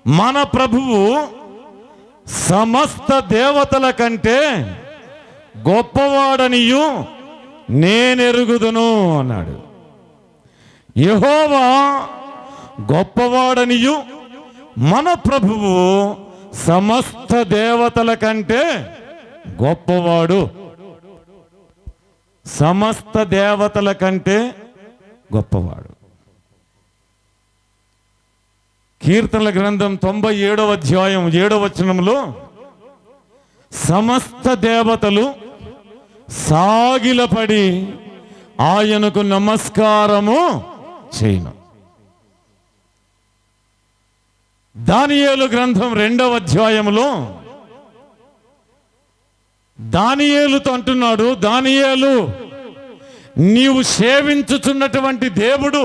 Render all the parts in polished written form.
మన ప్రభువు సమస్త దేవతల కంటే గొప్పవాడనియు నేనెరుగుదును అన్నాడు. యెహోవా గొప్పవాడనియు మన ప్రభువు సమస్త దేవతల కంటే గొప్పవాడు. సమస్త దేవతల కంటే గొప్పవాడు. కీర్తనల గ్రంథం 97వ అధ్యాయం 7వ వచనంలో సమస్త దేవతలు సాగిలపడి ఆయనకు నమస్కారము చేయను. దానియేలు గ్రంథం 2వ అధ్యాయంలో దానియేలుతో అంటున్నాడు, దానియేలు నీవు సేవించుచున్నటువంటి దేవుడు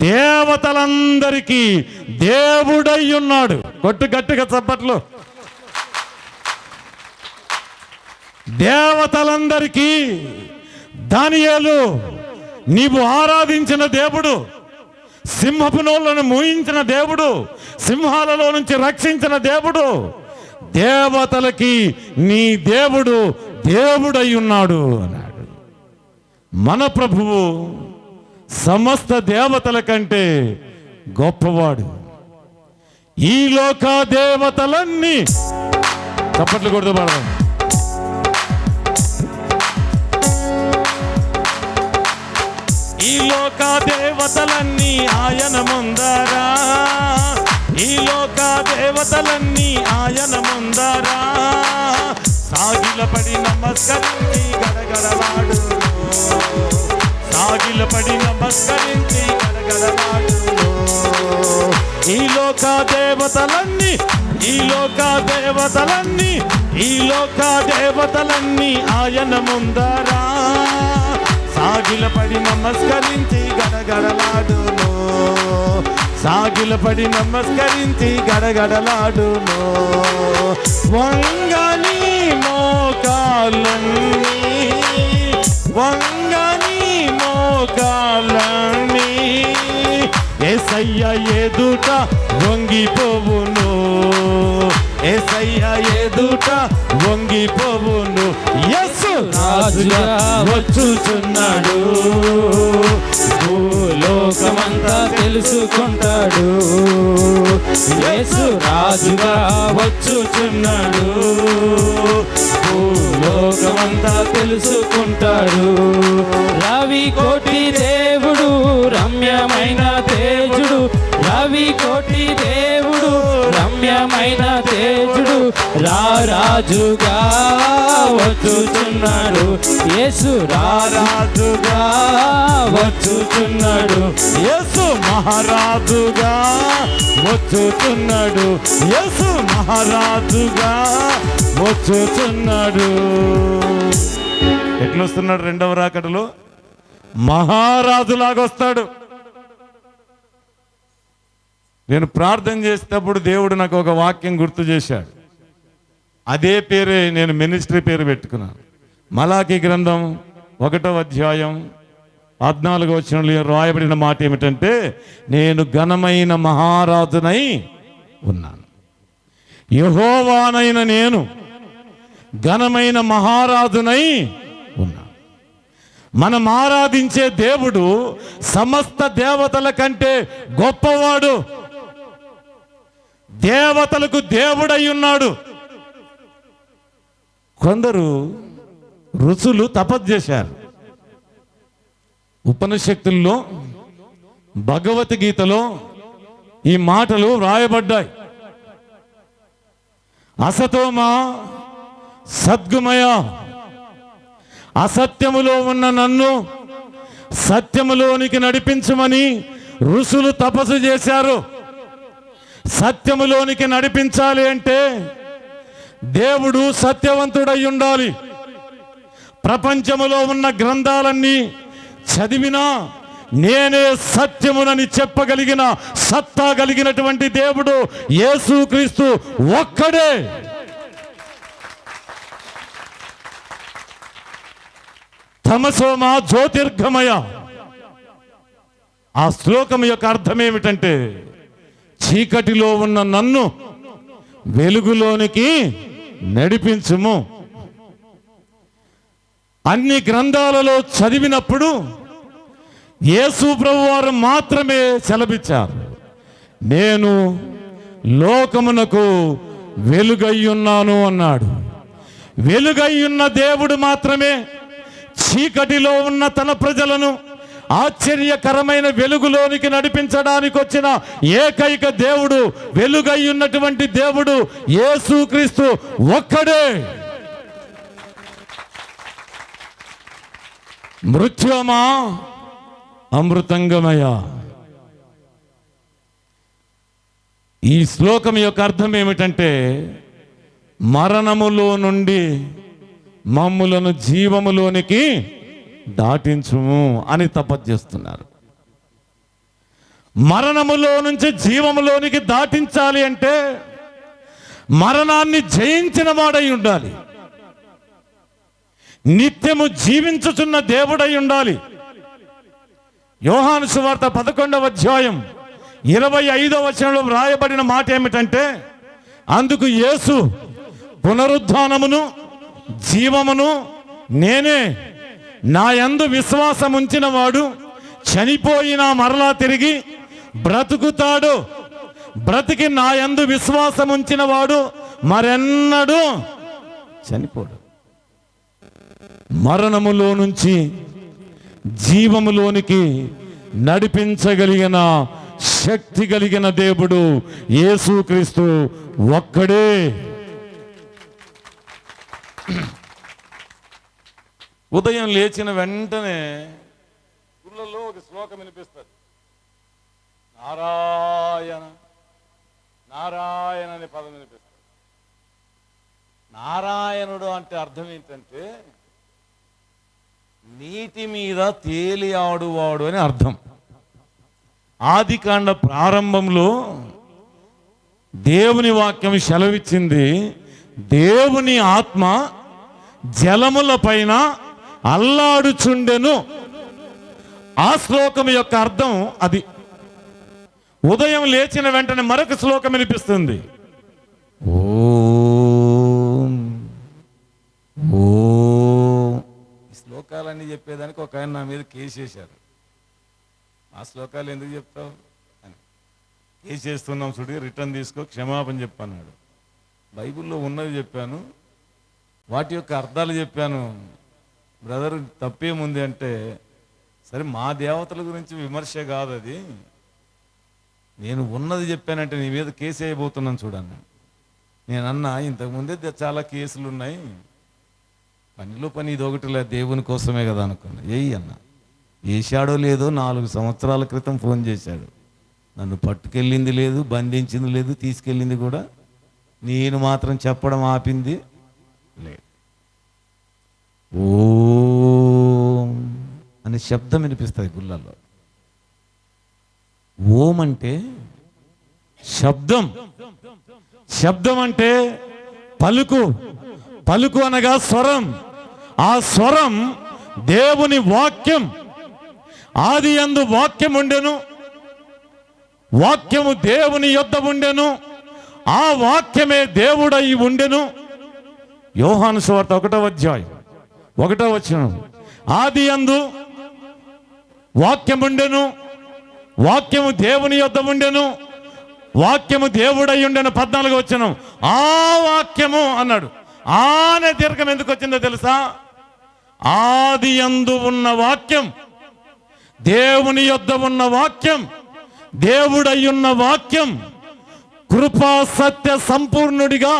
దేవతలందరికీ దేవుడై ఉన్నాడు. కొట్టు గట్టిగా చప్పట్లు. దేవతలందరికీ దానియేలు నీవు ఆరాధించిన దేవుడు, సింహపు నోళ్లను మూయించిన దేవుడు, సింహాలలో నుంచి రక్షించిన దేవుడు, దేవతలకి నీ దేవుడు దేవుడై ఉన్నాడు అన్నాడు. మన ప్రభువు సమస్త దేవతల కంటే గొప్పవాడు. ఈ లోక దేవతలన్నీ చప్పట్లు కొడుతూ పాడదాం. ఈ లోక దేవతలన్నీ ఆయన ముందరా, ఈ లోక దేవతలన్నీ ఆయన ముందరా సాగిలపడి నమస్కరించి గడగడలాడు, సాగిలపడి నమస్కరించి గడగడలాడు. ఈ లోక దేవతలన్నీ, ఈ లోక దేవతలన్నీ, ఈ లోక దేవతలన్నీ ఆయన ముందరా సాగిలపడి నమస్కరించి గడగడలాడును, సాగిలపడి నమస్కరించి గడగడలాడును. వంగని మోకాళ్ళన్నీ, వంగని మోకాళ్ళన్నీ యేసయ్య ఎదుట వంగిపోవును, యేసయ్య ఎదుట వంగిపోవును. యేసు రాజుగా వచ్చుచున్నాడు, భూలోకమంతా తెలుసుకుంటాడు. యేసు రాజుగా వచ్చుచున్నాడు, భూలోకమంతా తెలుసుకుంటాడు. రవి కోటి దేవుడు రమ్యమైన తేజుడు, రవి కోటి దేవుడు రమ్యమైన తేజుడు రారాజుగా వచ్చుచున్నాడు. యేసు రారాజుగా వచ్చుచున్నాడు, యేసు మహారాజుగా వచ్చుచున్నాడు, యేసు మహారాజుగా వచ్చుచున్నాడు. ఎట్లొస్తున్నాడు? రెండవ రాకడలో మహారాజులాగా వస్తాడు. నేను ప్రార్థన చేసేటప్పుడు దేవుడు నాకు ఒక వాక్యం గుర్తు చేశాడు. అదే పేరే నేను మినిస్ట్రీ పేరు పెట్టుకున్నాను. మలాకీ గ్రంథం 1వ అధ్యాయం 14వ వచనంలో రాయబడిన మాట ఏమిటంటే, నేను ఘనమైన మహారాజునై ఉన్నాను. యెహోవానైన నేను ఘనమైన మహారాజునై ఉన్నాను. మనం ఆరాధించే దేవుడు సమస్త దేవతల కంటే గొప్పవాడు, దేవతలకు దేవుడై ఉన్నాడు. కొందరు ఋషులు తపస్సు చేశారు. ఉపనిషత్తుల్లో భగవద్గీతలో ఈ మాటలు వ్రాయబడ్డాయి. అసతోమా సద్గుమయ, అసత్యములో ఉన్న నన్ను సత్యములోనికి నడిపించమని ఋషులు తపస్సు చేశారు. సత్యములోనికి నడిపించాలి అంటే దేవుడు సత్యవంతుడై ఉండాలి. ప్రపంచములో ఉన్న గ్రంథాలన్నీ చదివినా నేనే సత్యమునని చెప్పగలిగిన సత్తా కలిగినటువంటి దేవుడు యేసుక్రీస్తు ఒక్కడే. తమసోమ జ్యోతిర్గమయ. ఆ శ్లోకం యొక్క అర్థం ఏమిటంటే, చీకటిలో ఉన్న నన్ను వెలుగులోనికి నడిపించుము. అన్ని గ్రంథాలలో చదివినప్పుడు యేసు ప్రభువారు మాత్రమే సెలవిచ్చారు, నేను లోకమునకు వెలుగయ్యున్నాను అన్నాడు. వెలుగయ్యున్న దేవుడు మాత్రమే చీకటిలో ఉన్న తన ప్రజలను ఆశ్చర్యకరమైన వెలుగులోనికి నడిపించడానికి వచ్చిన ఏకైక దేవుడు, వెలుగయ్యున్నటువంటి దేవుడు యేసుక్రీస్తు ఒక్కడే. మృత్యుమా అమృతంగమయ. ఈ శ్లోకం యొక్క అర్థం ఏమిటంటే, మరణములో నుండి మమ్ములను జీవములోనికి దాటించుము అని తపస్సు చేస్తున్నారు. మరణములో నుంచి జీవములోనికి దాటించాలి అంటే మరణాన్ని జయించిన వాడై ఉండాలి, నిత్యము జీవించుచున్న దేవుడై ఉండాలి. యోహాను సువార్త 11వ అధ్యాయం 25వ వచనంలో వ్రాయబడిన మాట ఏమిటంటే, అందుకు యేసు, పునరుద్ధానమును జీవమును నేనే, నా యందు విశ్వాసం ఉంచిన వాడు చనిపోయినా మరలా తిరిగి బ్రతుకుతాడు, బ్రతికి నా యందు విశ్వాసం ఉంచిన వాడు మరెన్నడూ చనిపోడు. మరణములో నుంచి జీవములోనికి నడిపించగలిగిన శక్తి కలిగిన దేవుడు యేసుక్రీస్తు ఒక్కడే. ఉదయం లేచిన వెంటనే ఊళ్ళలో ఒక శ్లోకం వినిపిస్తుంది, నారాయణ నారాయణ అనే పదం వినిపిస్తుంది. నారాయణుడు అంటే అర్థం ఏంటంటే నీటి మీద తేలి ఆడువాడు అని అర్థం. ఆదికాండ ప్రారంభంలో దేవుని వాక్యం సెలవిచ్చింది, దేవుని ఆత్మ జలముల పైన అల్లాడుచుండెను. ఆ శ్లోకం యొక్క అర్థం అది. ఉదయం లేచిన వెంటనే మరొక శ్లోకం వినిపిస్తుంది, ఓం ఓం. ఈ శ్లోకాలన్నీ చెప్పేదానికి ఒక ఆయన నా మీద కేసు వేశారు. ఆ శ్లోకాలు ఎందుకు చెప్తావు అని. కేసు చేస్తున్నాం చూడు, రిటర్న్ తీసుకో, క్షమాపణ చెప్పన్నాడు. బైబిల్లో ఉన్నది చెప్పాను, వాటి యొక్క అర్థాలు చెప్పాను. బ్రదర్ తప్పేముంది అంటే, సరే మా దేవతల గురించి విమర్శ కాదు అది, నేను ఉన్నది చెప్పానంటే నీ మీద కేసు వేయబోతున్నాను చూడన్నా. నేను అన్నా, ఇంతకుముందే చాలా కేసులు ఉన్నాయి, పనిలో పని ఇది ఒకటి లేదు, దేవుని కోసమే కదా అనుకున్నా. అన్న వేసాడో లేదో 4 సంవత్సరాల క్రితం ఫోన్ చేశాడు, నన్ను పట్టుకెళ్ళింది లేదు, బంధించింది లేదు, తీసుకెళ్ళింది కూడా, నేను మాత్రం చెప్పడం ఆపింది లేదు. ఓం అనే శబ్దం వినిపిస్తుంది గుళ్ళల్లో. ఓం అంటే శబ్దం, శబ్దం అంటే పలుకు, పలుకు అనగా స్వరం. ఆ స్వరం దేవుని వాక్యం. ఆది యందు వాక్యం ఉండెను, వాక్యము దేవుని యొద్ద ఉండెను, ఆ వాక్యమే దేవుడై ఉండెను. యోహాను సువార్త 1వ అధ్యాయం 1వ వచనం, ఆది యందు వాక్యం ఉండెను, వాక్యము దేవుని యొద్ద ఉండెను, వాక్యము దేవుడై ఉండెను. 14వ వచనం, ఆ వాక్యము అన్నాడు. ఆనే దీర్ఘం ఎందుకు వచ్చిందో తెలుసా? ఆది యందు ఉన్న వాక్యం, దేవుని యొద్ద ఉన్న వాక్యం, దేవుడై ఉన్న వాక్యం కృపా సత్య సంపూర్ణుడిగా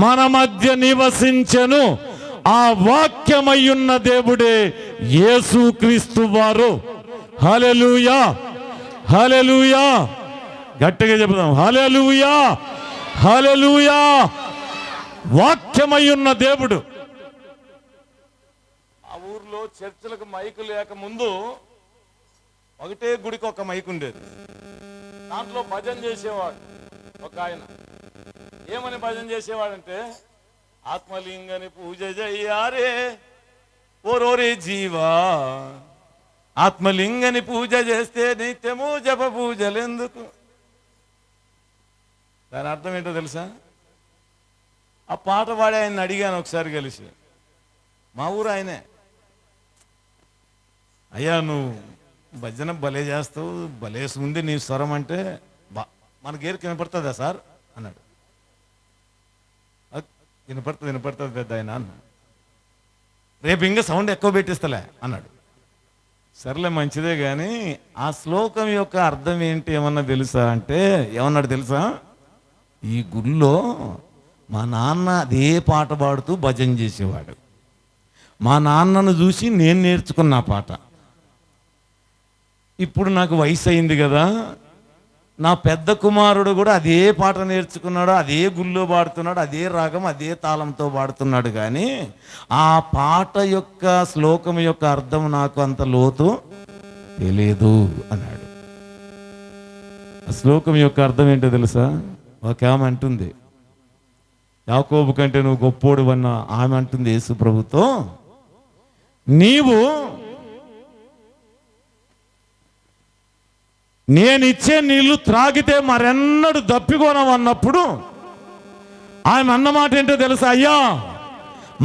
మన మధ్య నివసించెను. ఆ వాక్యమయ్యున్న దేవుడే యేసుక్రీస్తు వారు. హల్లెలూయా, హల్లెలూయా. గట్టిగా చెప్దాం, హల్లెలూయా, హల్లెలూయా. వాక్యమయ్యున్న దేవుడు. ఆ ఊర్లో చర్చిలకు మైకు లేక ముందు ఒకటే గుడికి ఒక మైకు ఉండేది. దాంట్లో భజన చేసేవాడు ఒక ఆయన. ఏమని భజన చేసేవాడంటే, ఆత్మలింగని పూజ చెయ్యారే ఓరోరే జీవా, ఆత్మలింగని పూజ చేస్తే నిత్యము జప పూజలెందుకు. దాని అర్థం ఏంటో తెలుసా? ఆ పాట పాడి ఆయన్ని అడిగాను ఒకసారి కలిసి, మా ఊరు ఆయనే. అయ్యా నువ్వు భజన భలే చేస్తావు, భలేసి ఉంది నీ స్వరం అంటే, మనకి ఏరికి వినపడుతుందా సార్ అన్నాడు. వినపడుతుంది పెద్ద ఆయన అన్న. రేపు ఇంకా సౌండ్ ఎక్కువ పెట్టిస్తలే అన్నాడు. సర్లే మంచిదే కానీ ఆ శ్లోకం యొక్క అర్థం ఏంటి ఏమన్నా తెలుసా అంటే, ఏమన్నాడు తెలుసా? ఈ గుళ్ళో మా నాన్న అదే పాట పాడుతూ భజన చేసేవాడు. మా నాన్నను చూసి నేను నేర్చుకున్న పాట. ఇప్పుడు నాకు వయసు అయింది కదా, నా పెద్ద కుమారుడు కూడా అదే పాట నేర్చుకున్నాడు, అదే గుళ్ళో పాడుతున్నాడు, అదే రాగం అదే తాళంతో పాడుతున్నాడు. కానీ ఆ పాట యొక్క శ్లోకం యొక్క అర్థం నాకు అంత లోతు తెలియదు అన్నాడు. ఆ శ్లోకం యొక్క అర్థం ఏంటో తెలుసా? ఒక ఆమె అంటుంది, యాకోబు కంటే నువ్వు గొప్పోడు అన్న ఆమె అంటుంది యేసు ప్రభుతో, నీవు నేనిచ్చే నీళ్లు త్రాగితే మరెన్నడు దప్పికొనవన్నప్పుడు ఆమె అన్నమాట ఏంటో తెలుసా? అయ్యా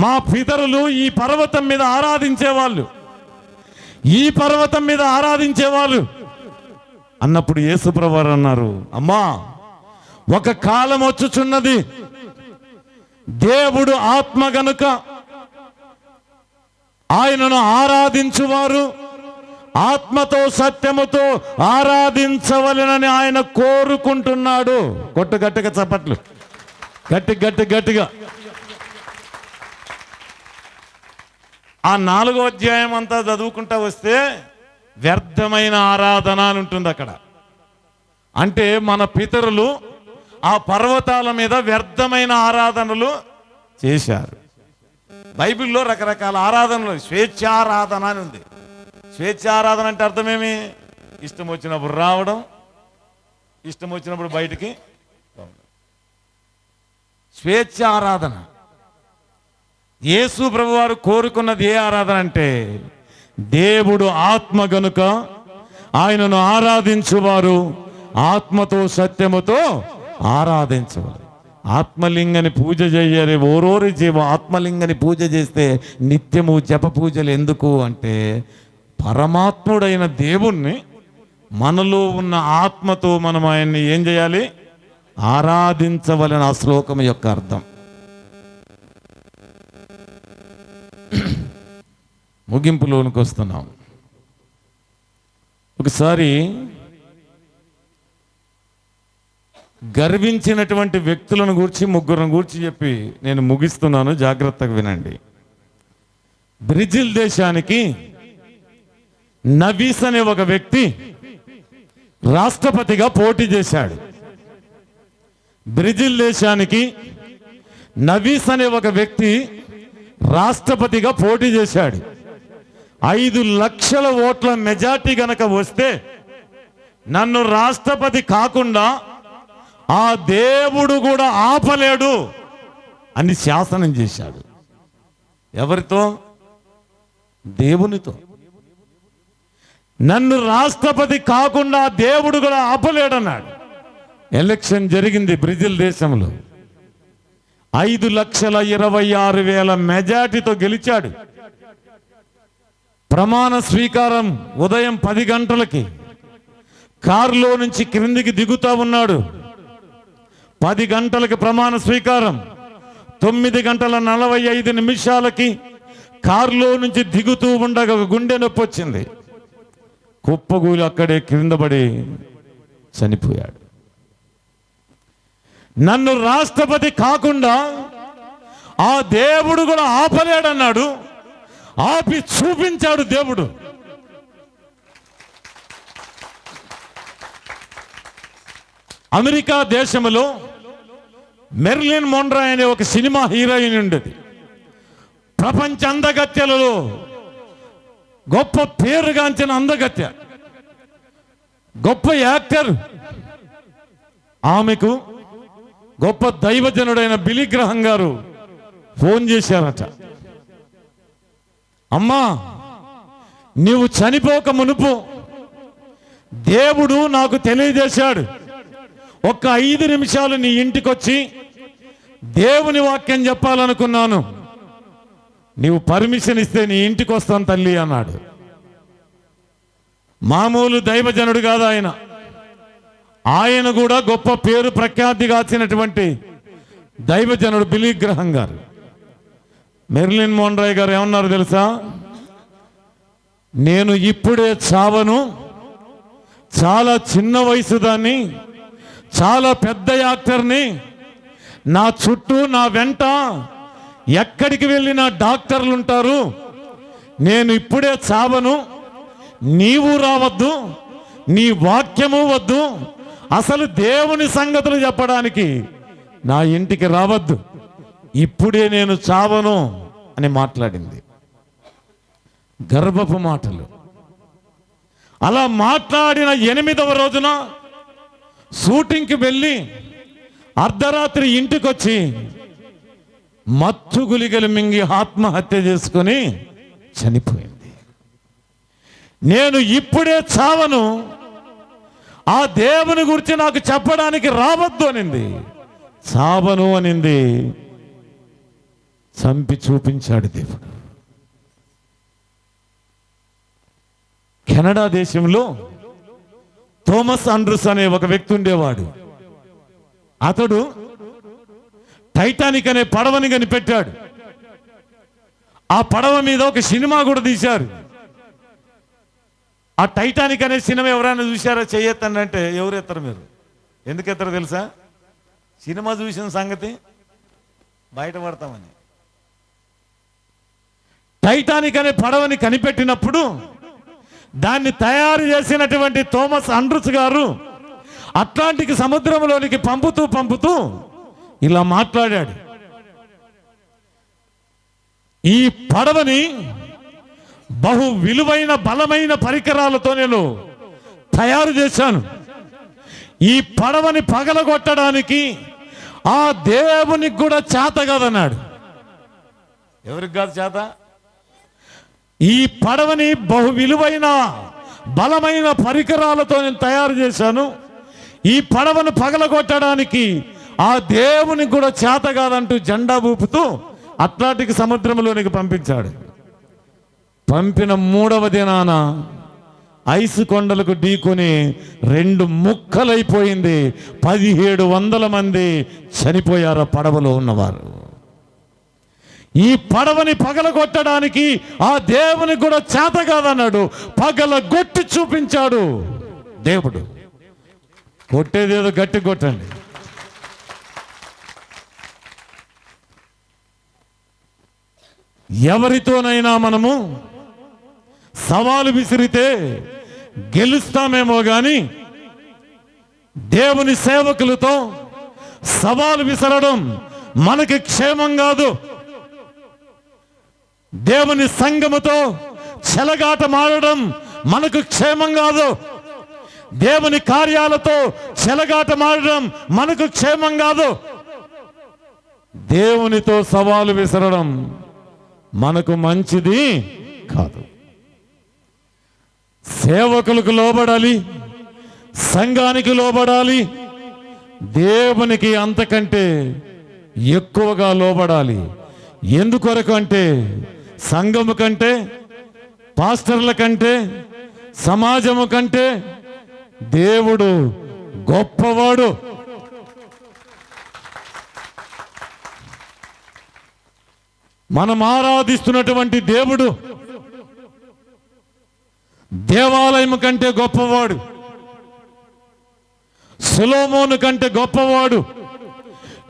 మా పితరులు ఈ పర్వతం మీద ఆరాధించేవాళ్ళు, ఈ పర్వతం మీద ఆరాధించేవాళ్ళు అన్నప్పుడు యేసుప్రభు అన్నారు, అమ్మా ఒక కాలం వచ్చుచున్నది, దేవుడు ఆత్మ గనుక ఆయనను ఆరాధించువారు ఆత్మతో సత్యముతో ఆరాధించవలెనని ఆయన కోరుకుంటున్నాడు. గట్టిగా చప్పట్లు, గట్టిగా. ఆ 4వ అధ్యాయం అంతా చదువుకుంటా వస్తే వ్యర్థమైన ఆరాధన అని ఉంటుంది అక్కడ. అంటే మన పితరులు ఆ పర్వతాల మీద వ్యర్థమైన ఆరాధనలు చేశారు. బైబిల్లో రకరకాల ఆరాధనలు, స్వేచ్ఛారాధన అని ఉంది. స్వేచ్ఛారాధన అంటే అర్థమేమి? ఇష్టం వచ్చినప్పుడు రావడం, ఇష్టం వచ్చినప్పుడు బయటికి. స్వేచ్ఛ ఆరాధన. యేసు ప్రభువారు కోరుకున్నది ఏ ఆరాధన అంటే, దేవుడు ఆత్మ గనుక ఆయనను ఆరాధించువారు ఆత్మతో సత్యముతో ఆరాధించవాలి. ఆత్మలింగని పూజ చెయ్యాలి. ఓరోరి జీవ ఆత్మలింగని పూజ చేస్తే నిత్యము జప పూజలు ఎందుకు అంటే, పరమాత్ముడైన దేవుణ్ణి మనలో ఉన్న ఆత్మతో మనం ఆయన్ని ఏం చేయాలి? ఆరాధించవలన. ఆ శ్లోకం యొక్క అర్థం. ముగింపులోనికి వస్తున్నాం. ఒకసారి గర్వించినటువంటి వ్యక్తులను గూర్చి ముగ్గురిని గూర్చి చెప్పి నేను ముగిస్తున్నాను, జాగ్రత్తగా వినండి. బ్రెజిల్ దేశానికి నవీస్ అనే ఒక వ్యక్తి రాష్ట్రపతిగా పోటీ చేశాడు. బ్రెజిల్ దేశానికి నవీస్ అనే ఒక వ్యక్తి రాష్ట్రపతిగా పోటీ చేశాడు. 5 లక్షల ఓట్ల మెజార్టీ గనక వస్తే నన్ను రాష్ట్రపతి కాకుండా ఆ దేవుడు కూడా ఆపలేడు అని శాసనం చేశాడు. ఎవరితో? దేవునితో. నన్ను రాష్ట్రపతి కాకుండా దేవుడు కూడా ఆపలేడన్నాడు. ఎలక్షన్ జరిగింది బ్రెజిల్ దేశంలో. 5,26,000 మెజార్టీతో గెలిచాడు. ప్రమాణ స్వీకారం ఉదయం 10 గంటలకి కారులో నుంచి క్రిందికి దిగుతా ఉన్నాడు. 10 గంటలకి ప్రమాణ స్వీకారం. 9:45 కారులో నుంచి దిగుతూ ఉండగా గుండె నొప్పి వచ్చింది. కుప్పగూలి అక్కడే క్రింద పడి చనిపోయాడు. నన్ను రాష్ట్రపతి కాకుండా ఆ దేవుడు కూడా ఆపలేడన్నాడు. ఆపి చూపించాడు దేవుడు. అమెరికా దేశంలో మెర్లిన్ మోన్రో అనే ఒక సినిమా హీరోయిన్ ఉండేది. ప్రపంచ అందగత్యలలో గొప్ప పేరుగాంచిన అందగత్య, గొప్ప యాక్టర్. ఆమెకు గొప్ప దైవజనుడైన బిలీ గ్రహం గారు ఫోన్ చేశారట. అమ్మా, నీవు చనిపోక మునుపు దేవుడు నాకు తెలియజేశాడు, ఒక్క 5 నిమిషాలు నీ ఇంటికి వచ్చి దేవుని వాక్యం చెప్పాలనుకున్నాను, నీవు పర్మిషన్ ఇస్తే నీ ఇంటికి వస్తాను తల్లి అన్నాడు. మామూలు దైవజనుడు కాదు ఆయన. ఆయన కూడా గొప్ప పేరు ప్రఖ్యాతిగాచినటువంటి దైవజనుడు బిలీ గ్రహం గారు. మెర్లిన్ మోన్రాయ్ గారు ఏమన్నారు తెలుసా? నేను ఇప్పుడే చావను, చాలా చిన్న వయసు దాన్ని, చాలా పెద్ద యాక్టర్ని, నా చుట్టూ నా వెంట ఎక్కడికి వెళ్ళినా డాక్టర్లు ఉంటారు, నేను ఇప్పుడే చావను, నీవు రావద్దు, నీ వాక్యము వద్దు, అసలు దేవుని సంగతులు చెప్పడానికి నా ఇంటికి రావద్దు, ఇప్పుడే నేను చావను అని మాట్లాడింది. గర్భపు మాటలు. అలా మాట్లాడిన 8వ రోజున షూటింగ్కి వెళ్ళి అర్ధరాత్రి ఇంటికి వచ్చి మత్తు గుళికలు మింగి ఆత్మహత్య చేసుకొని చనిపోయింది. నేను ఇప్పుడే చావను, ఆ దేవుని గురించి నాకు చెప్పడానికి రావద్దు అనింది. చావను అనింది. చంపి చూపించాడు దేవుడు. కెనడా దేశంలో థోమస్ ఆండ్రూస్ అనే ఒక వ్యక్తి ఉండేవాడు. అతడు టైటానిక్ అనే పడవని కనిపెట్టాడు. ఆ పడవ మీద ఒక సినిమా కూడా తీశారు. ఆ టైటానిక్ అనే సినిమా ఎవరైనా చూశారా? చెయ్యొద్దండి అంటే ఎవరు ఎత్తారు? మీరు ఎందుకు ఎత్తారో తెలుసా? సినిమా చూసిన సంగతి బయటపడతామని. టైటానిక్ అనే పడవని కనిపెట్టినప్పుడు దాన్ని తయారు చేసినటువంటి థోమస్ ఆండ్రూస్ గారు అట్లాంటిక్ సముద్రంలోనికి పంపుతూ ఇలా మాట్లాడాడు. ఈ పడవని బహు విలువైన బలమైన పరికరాలతో నేను తయారు చేశాను. ఈ పడవని పగలగొట్టడానికి ఆ దేవునికి కూడా చేత కాదన్నాడు. ఎవరికి కాదు చేత? ఈ పడవని బహు విలువైన బలమైన పరికరాలతో నేను తయారు చేశాను, ఈ పడవను పగలగొట్టడానికి ఆ దేవునికి కూడా చేత కాదంటూ జెండా ఊపుతూ అట్లాంటిక్ సముద్రంలోనికి పంపించాడు. పంపిన 3వ దినాన ఐసు కొండలకు ఢీకొని 2 ముక్కలైపోయింది. 1700 మంది చనిపోయారు ఆ పడవలో ఉన్నవారు. ఈ పడవని పగలగొట్టడానికి ఆ దేవునికి కూడా చేత కాదన్నాడు. పగలగొట్టి చూపించాడు దేవుడు. కొట్టేదేదో గట్టి కొట్టండి. ఎవరితోనైనా మనము సవాలు విసిరితే గెలుస్తామేమో కానీ దేవుని సేవకులతో సవాలు విసరడం మనకి క్షేమం కాదు. దేవుని సంఘముతో చెలగాట మారడం మనకు క్షేమం కాదు. దేవుని కార్యాలతో చెలగాట మారడం మనకు క్షేమం కాదు. దేవునితో సవాలు విసరడం మనకు మంచిది కాదు. సేవకులకు లోబడాలి, సంఘానికి లోబడాలి, దేవునికి అంతకంటే ఎక్కువగా లోబడాలి. ఎందుకొరకు అంటే సంఘము కంటే, పాస్టర్ల కంటే, సమాజము కంటే దేవుడు గొప్పవాడు. మనం ఆరాధిస్తున్నటువంటి దేవుడు దేవాలయం కంటే గొప్పవాడు, సొలొమోను కంటే గొప్పవాడు,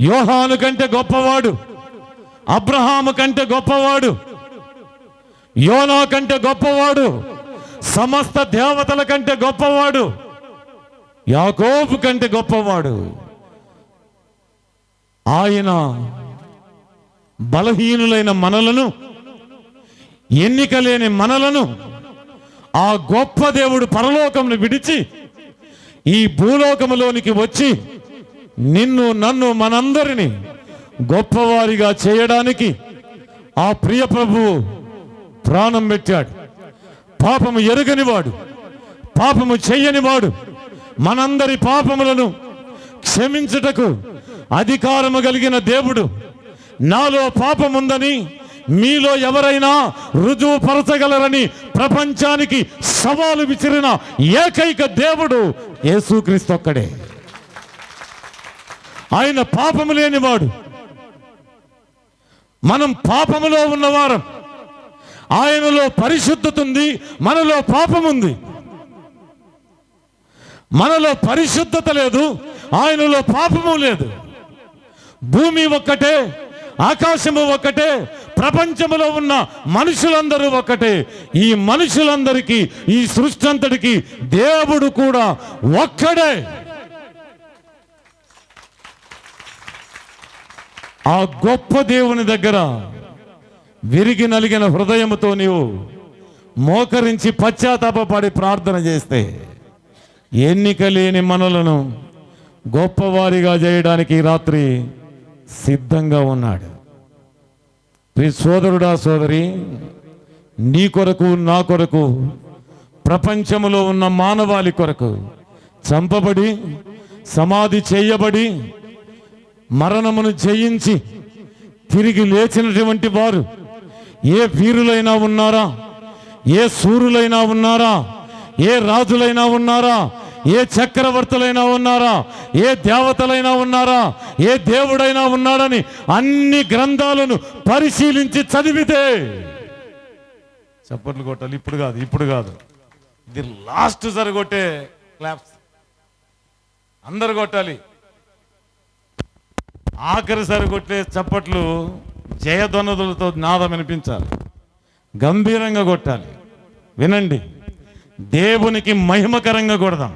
యోహాను కంటే గొప్పవాడు, అబ్రహాము కంటే గొప్పవాడు, యోనా కంటే గొప్పవాడు, సమస్త దేవతల కంటే గొప్పవాడు, యాకోబు కంటే గొప్పవాడు. ఆయన బలహీనులైన మనలను, ఎన్నిక లేని మనలను ఆ గొప్ప దేవుడు పరలోకమును విడిచి ఈ భూలోకములోనికి వచ్చి నిన్ను నన్ను మనందరినీ గొప్పవారిగా చేయడానికి ఆ ప్రియ ప్రభువు ప్రాణం పెట్టాడు. పాపము ఎరుగనివాడు, పాపము చెయ్యనివాడు, మనందరి పాపములను క్షమించుటకు అధికారము కలిగిన దేవుడు నాలో పాపముందని మీలో ఎవరైనా రుజువుపరచగలరని ప్రపంచానికి సవాలు విసిరిన ఏకైక దేవుడు యేసుక్రీస్తు ఒక్కడే. ఆయన పాపము లేనివాడు. మనం పాపములో ఉన్నవారం. ఆయనలో పరిశుద్ధత ఉంది, మనలో పాపముంది. మనలో పరిశుద్ధత లేదు, ఆయనలో పాపము లేదు. భూమి ఒక్కటే, ఆకాశము ఒక్కటే, ప్రపంచంలో ఉన్న మనుషులందరూ ఒక్కటే. ఈ మనుషులందరికీ, ఈ సృష్టి అంతటికి దేవుడు కూడా ఒక్కడే. ఆ గొప్ప దేవుని దగ్గర విరిగి నలిగిన హృదయముతో నీవు మోకరించి పశ్చాత్తాపపడి ప్రార్థన చేస్తే ఎన్నిక లేని మనలను గొప్పవారిగా చేయడానికి రాత్రి సిద్ధంగా ఉన్నాడు. ప్రియ సోదరుడా, సోదరి, నీ కొరకు, నా కొరకు, ప్రపంచములో ఉన్న మానవాళి కొరకు చంపబడి, సమాధి చేయబడి, మరణమును జయించి తిరిగి లేచినటువంటి వారు ఏ వీరులైనా ఉన్నారా, ఏ శూరులైనా ఉన్నారా, ఏ రాజులైనా ఉన్నారా, ఏ చక్రవర్తులైనా ఉన్నారా, ఏ దేవతలైనా ఉన్నారా, ఏ దేవుడైనా ఉన్నాడని అన్ని గ్రంథాలను పరిశీలించి చదివితే, చప్పట్లు కొట్టాలి. ఇప్పుడు కాదు ఇది లాస్ట్ జరగొట్టే క్లాప్స్. అందరు కొట్టాలి. ఆఖరిసారి కొట్టే చప్పట్లు జయధ్వనులతో నాదం వినిపించాలి. గంభీరంగా కొట్టాలి. వినండి, దేవునికి మహిమకరంగా కొడదాం.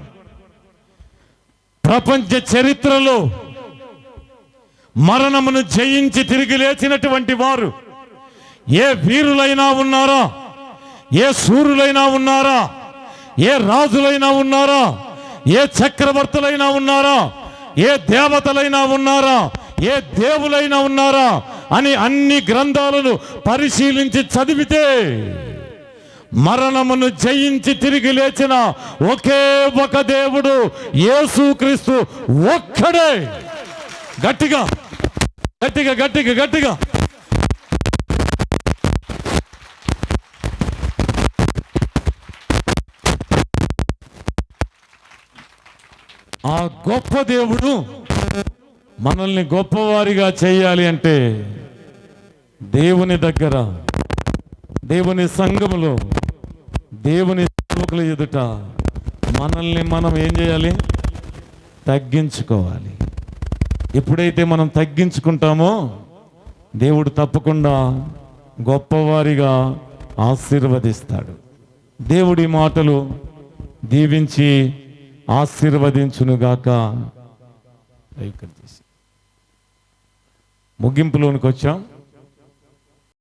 ప్రపంచ చరిత్రలో మరణమును జయించి తిరిగి లేచినటువంటి వారు ఏ వీరులైనా ఉన్నారా, ఏ శూరులైనా ఉన్నారా, ఏ రాజులైనా ఉన్నారా, ఏ చక్రవర్తులైనా ఉన్నారా, ఏ దేవతలైనా ఉన్నారా, ఏ దేవులైనా ఉన్నారా అని అన్ని గ్రంథాలను పరిశీలించి చదివితే మరణమును జయించి తిరిగి లేచిన ఒకే ఒక దేవుడు యేసుక్రీస్తు ఒక్కడే. గట్టిగా గట్టిగా గట్టిగా గట్టిగా ఆ గొప్ప దేవుడు మనల్ని గొప్పవారిగా చేయాలి అంటే దేవుని దగ్గర, దేవుని సంఘములో, దేవుని సేవకుల ఎదుట మనల్ని మనం ఏం చేయాలి? తగ్గించుకోవాలి. ఎప్పుడైతే మనం తగ్గించుకుంటామో దేవుడు తప్పకుండా గొప్పవారిగా ఆశీర్వదిస్తాడు. దేవుడి మాటలు దీవించి ఆశీర్వదించునుగాక. ముగింపులోనికి వచ్చాం.